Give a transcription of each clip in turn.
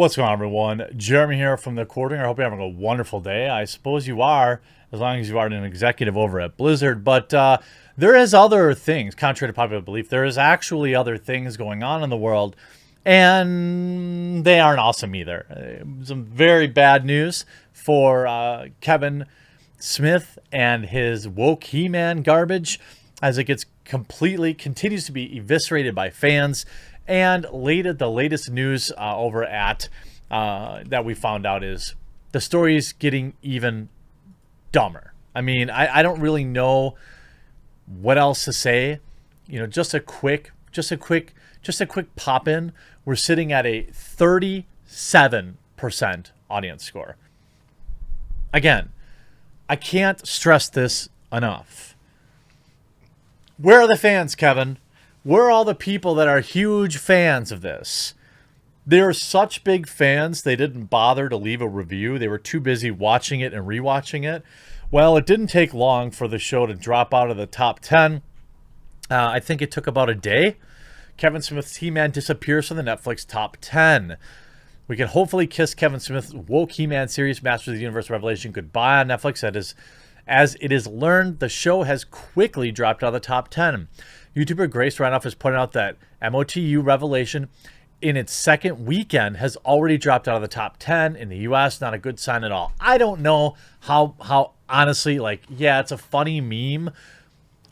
What's going on, everyone? Jeremy here from the Quartering. I hope you're having a wonderful day. I suppose you are, as long as you aren't an executive over at Blizzard. But there is other things, contrary to popular belief. There is actually other things going on in the world, and they aren't awesome either. Some very bad news for Kevin Smith and his woke He-Man garbage, as it continues to be eviscerated by fans. And the latest news over at that we found out is the story is getting even dumber. I mean, I don't really know what else to say. You know, just a quick pop in. We're sitting at a 37% audience score. Again, I can't stress this enough. Where are the fans, Kevin? Where are all the people that are huge fans of this? They're such big fans, they didn't bother to leave a review. They were too busy watching it and rewatching it. Well, it didn't take long for the show to drop out of the top 10. I think it took about a day. Kevin Smith's He-Man disappears from the Netflix top 10. We can hopefully kiss Kevin Smith's woke He-Man series, Masters of the Universe Revelation, goodbye on Netflix. As it is learned, the show has quickly dropped out of the top 10. YouTuber Grace Ranoff has pointed out that MOTU Revelation in its second weekend has already dropped out of the top 10 in the US. Not a good sign at all. I don't know how honestly, like, yeah, it's a funny meme.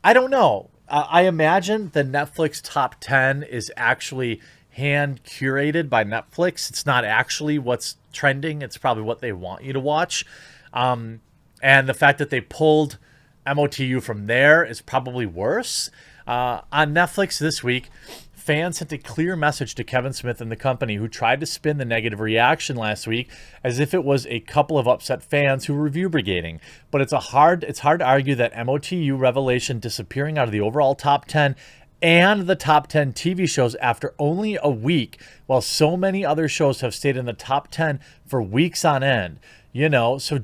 I don't know. I imagine the Netflix top 10 is actually hand curated by Netflix. It's not actually what's trending. It's probably what they want you to watch. And the fact that they pulled MOTU from there is probably worse. On Netflix this week, fans sent a clear message to Kevin Smith and the company, who tried to spin the negative reaction last week as if it was a couple of upset fans who were review brigading. But it's hard to argue that MOTU Revelation disappearing out of the overall top 10 and the top 10 TV shows after only a week, while so many other shows have stayed in the top 10 for weeks on end. You know, so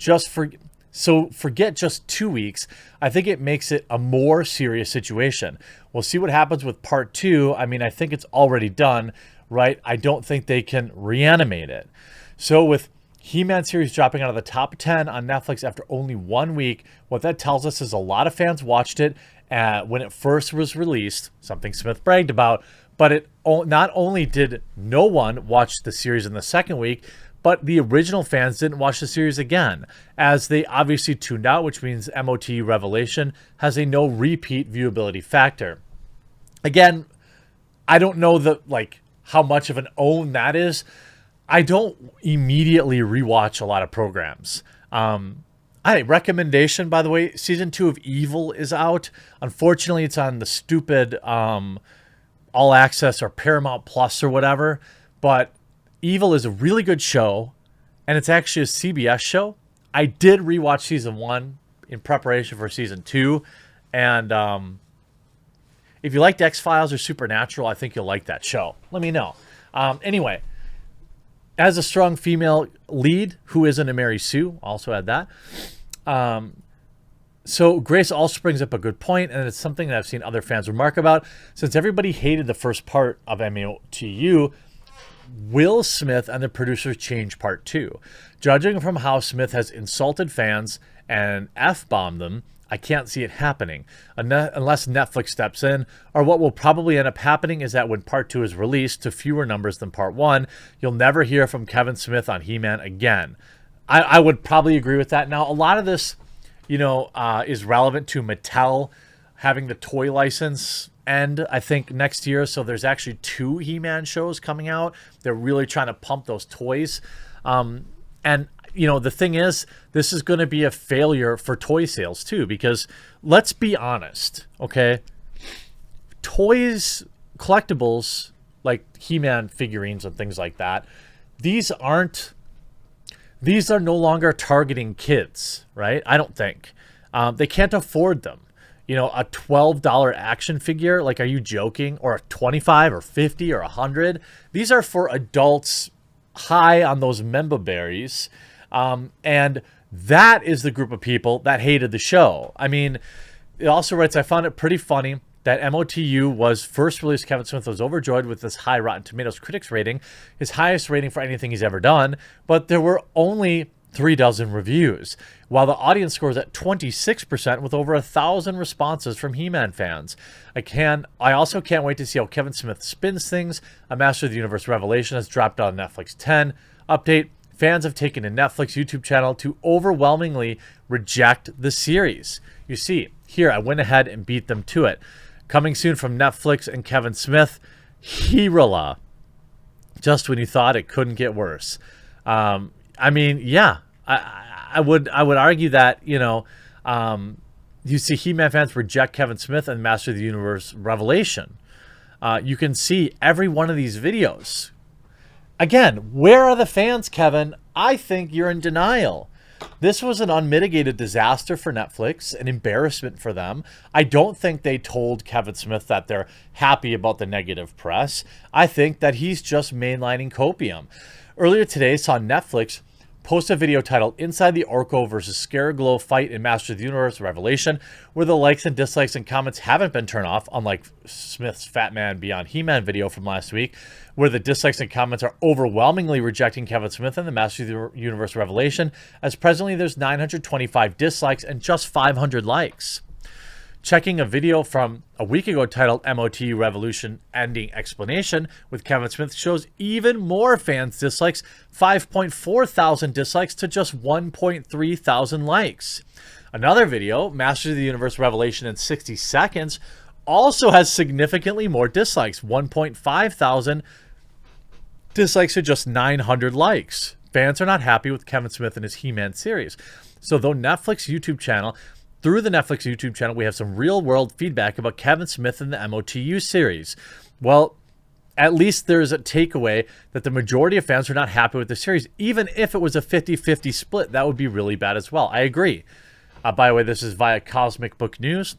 forget just 2 weeks. I think it makes it a more serious situation. We'll see what happens with part 2. I mean, I think it's already done, right? I don't think they can reanimate it. So with He-Man series dropping out of the top 10 on Netflix after only 1 week, what that tells us is a lot of fans watched it when it first was released, something Smith bragged about, but not only did no one watch the series in the second week, but the original fans didn't watch the series again, as they obviously tuned out, which means MOTU Revelation has a no repeat viewability factor. Again, I don't know how much of an own that is. I don't immediately rewatch a lot of programs. Recommendation, by the way, season 2 of Evil is out. Unfortunately, it's on the stupid All Access or Paramount Plus or whatever, but Evil is a really good show, and it's actually a CBS show. I did rewatch season 1 in preparation for season 2, and if you liked X-Files or Supernatural, I think you'll like that show. Let me know. Anyway, as a strong female lead who isn't a Mary Sue, also add that. So Grace also brings up a good point, and it's something that I've seen other fans remark about. Since everybody hated the first part of MOTU, will Smith and the producers change part 2? Judging from how Smith has insulted fans and F-bombed them, I can't see it happening unless Netflix steps in, or what will probably end up happening is that when part 2 is released to fewer numbers than part 1, you'll never hear from Kevin Smith on He-Man again. I would probably agree with that. Now, a lot of this, is relevant to Mattel having the toy license end, I think, next year. So there's actually 2 He-Man shows coming out. They're really trying to pump those toys. And, the thing is, this is going to be a failure for toy sales too, because let's be honest, okay? Toys, collectibles, like He-Man figurines and things like that, these are no longer targeting kids, right? I don't think. They can't afford them. A $12 action figure, like, are you joking? Or a 25 or 50 or 100? These are for adults high on those member berries. And that is the group of people that hated the show. I mean, it also writes, I found it pretty funny that MOTU was first released. Kevin Smith was overjoyed with this high Rotten Tomatoes critics rating, his highest rating for anything he's ever done, but there were only 36 reviews, while the audience score is at 26% with over 1,000 responses from He-Man fans. I also can't wait to see how Kevin Smith spins things. A Master of the Universe Revelation has dropped on Netflix 10. Update: fans have taken to Netflix YouTube channel to overwhelmingly reject the series. You see, here I went ahead and beat them to it. Coming soon from Netflix and Kevin Smith, He-Rala. Just when you thought it couldn't get worse. I mean, yeah, I would argue that, you see He-Man fans reject Kevin Smith and Master of the Universe Revelation. You can see every one of these videos. Again, where are the fans, Kevin? I think you're in denial. This was an unmitigated disaster for Netflix, an embarrassment for them. I don't think they told Kevin Smith that they're happy about the negative press. I think that he's just mainlining copium. Earlier today, saw Netflix post a video titled Inside the Orko versus Scareglow Fight in Master of the Universe Revelation, where the likes and dislikes and comments haven't been turned off, unlike Smith's Fat Man Beyond He-Man video from last week, where the dislikes and comments are overwhelmingly rejecting Kevin Smith and the Master of the Universe Revelation, as presently there's 925 dislikes and just 500 likes. Checking a video from a week ago titled MOTU Revolution Ending Explanation with Kevin Smith shows even more fans' dislikes, 5.4 thousand dislikes to just 1.3 thousand likes. Another video, Masters of the Universe Revelation in 60 Seconds, also has significantly more dislikes, 1.5 thousand dislikes to just 900 likes. Fans are not happy with Kevin Smith and his He-Man series. So though through the Netflix YouTube channel, we have some real-world feedback about Kevin Smith and the MOTU series. Well, at least there's a takeaway that the majority of fans are not happy with the series. Even if it was a 50-50 split, that would be really bad as well. I agree. By the way, this is via Cosmic Book News.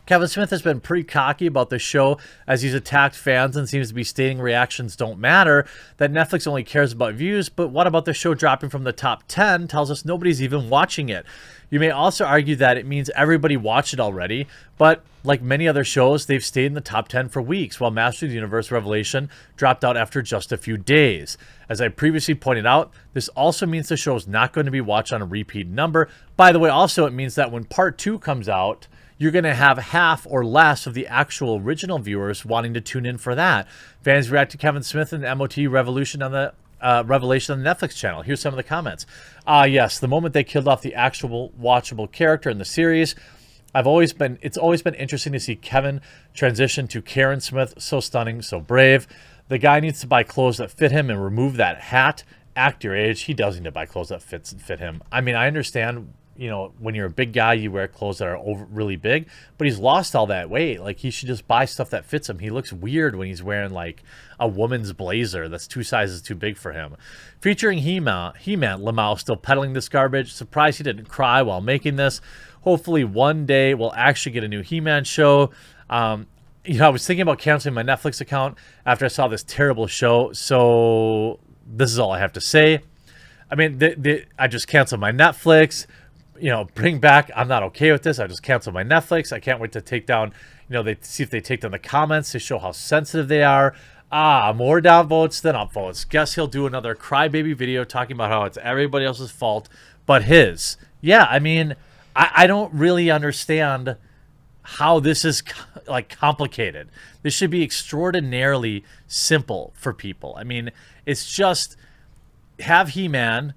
Kevin Smith has been pretty cocky about the show as he's attacked fans and seems to be stating reactions don't matter, that Netflix only cares about views, but what about the show dropping from the top 10 tells us nobody's even watching it. You may also argue that it means everybody watched it already, but like many other shows, they've stayed in the top 10 for weeks, while Master of the Universe Revelation dropped out after just a few days. As I previously pointed out, this also means the show is not going to be watched on a repeat number. By the way, also it means that when part 2 comes out, you're going to have half or less of the actual original viewers wanting to tune in for that. Fans react to Kevin Smith and the MOTU Revolution on the Revelation on the Netflix channel. Here's some of the comments. Yes, the moment they killed off the actual watchable character in the series, it's always been interesting to see Kevin transition to Karen Smith. So stunning, so brave. The guy needs to buy clothes that fit him and remove that hat. Act your age. He does need to buy clothes that fit him. I mean, I understand, when you're a big guy, you wear clothes that are really big, but he's lost all that weight. Like, he should just buy stuff that fits him. He looks weird when he's wearing like a woman's blazer that's 2 sizes too big for him. Featuring He-Man, Lamau still peddling this garbage. Surprised he didn't cry while making this. Hopefully one day we'll actually get a new He-Man show. I was thinking about canceling my Netflix account after I saw this terrible show. So this is all I have to say. I mean, I just canceled my Netflix. Bring back, I'm not okay with this. I just canceled my Netflix. I can't wait to take down, they see if they take down the comments to show how sensitive they are. More downvotes than upvotes. Guess he'll do another crybaby video talking about how it's everybody else's fault but his. Yeah, I mean, I don't really understand how this is complicated. This should be extraordinarily simple for people. I mean, it's just have He-Man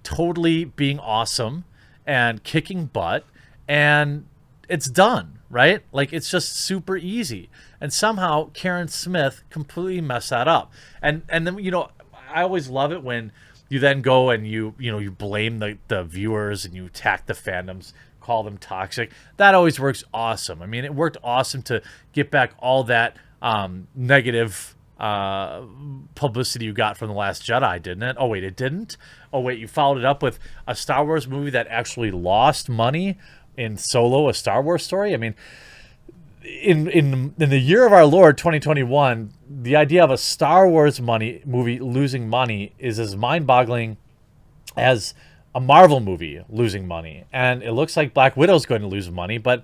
totally being awesome and kicking butt, and it's done, right? It's just super easy. And somehow Karen Smith completely messed that up. And then, I always love it when you then go and you blame the viewers and you attack the fandoms, call them toxic. That always works awesome. I mean, it worked awesome to get back all that negative publicity you got from The Last Jedi, didn't it? Oh wait, it didn't? Oh wait, you followed it up with a Star Wars movie that actually lost money in Solo, a Star Wars story. I mean, in the year of our Lord 2021, the idea of a Star Wars movie losing money is as mind-boggling as a Marvel movie losing money. And it looks like Black Widow's going to lose money, but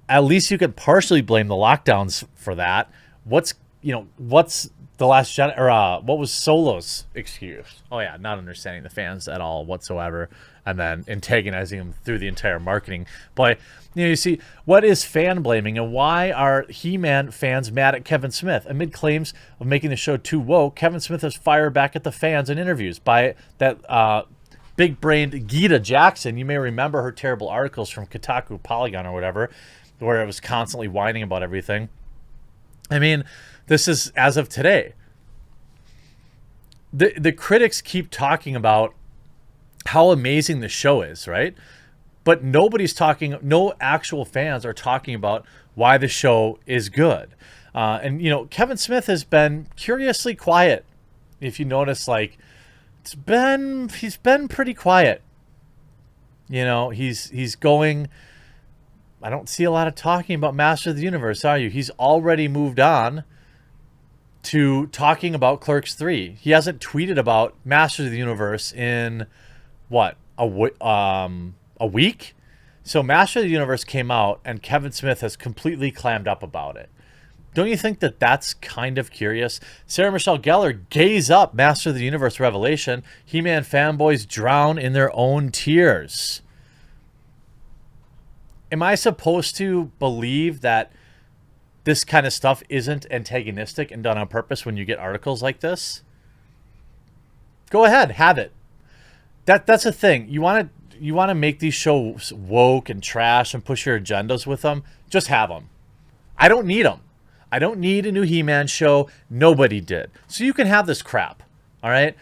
at least you could partially blame the lockdowns for that. What's the last what was Solo's excuse? Oh yeah, not understanding the fans at all whatsoever, and then antagonizing them through the entire marketing. But you see, what is fan blaming, and why are He-Man fans mad at Kevin Smith? Amid claims of making the show too woke, Kevin Smith has fired back at the fans in interviews by that big-brained Gita Jackson. You may remember her terrible articles from Kotaku, Polygon, or whatever, where it was constantly whining about everything. I mean, this is as of today. The critics keep talking about how amazing the show is, right? But nobody's talking, no actual fans are talking about why the show is good. And, Kevin Smith has been curiously quiet. If you notice, like, he's been pretty quiet. He's going, I don't see a lot of talking about Master of the Universe, are you? He's already moved on to talking about Clerks 3. He hasn't tweeted about Masters of the Universe in, a week? So Master of the Universe came out, and Kevin Smith has completely clammed up about it. Don't you think that that's kind of curious? Sarah Michelle Gellar gaze up Master of the Universe Revelation. He-Man fanboys drown in their own tears. Am I supposed to believe that this kind of stuff isn't antagonistic and done on purpose when you get articles like this? Go ahead, have it. That's the thing. You want to make these shows woke and trash and push your agendas with them? Just have them. I don't need them. I don't need a new He-Man show. Nobody did. So you can have this crap. All right?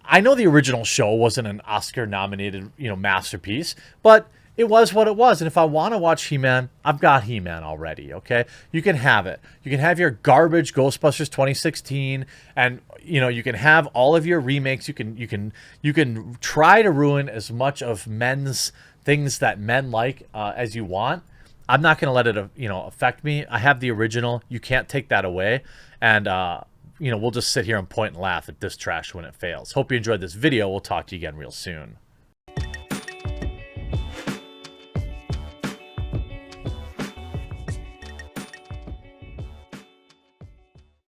I know the original show wasn't an Oscar-nominated, masterpiece, but it was what it was. And if I want to watch He-Man, I've got He-Man already, okay? You can have it. You can have your garbage Ghostbusters 2016, and you can have all of your remakes. You can try to ruin as much of men's things that men like as you want. I'm not going to let it affect me. I have the original. You can't take that away. And we'll just sit here and point and laugh at this trash when it fails. Hope you enjoyed this video. We'll talk to you again real soon.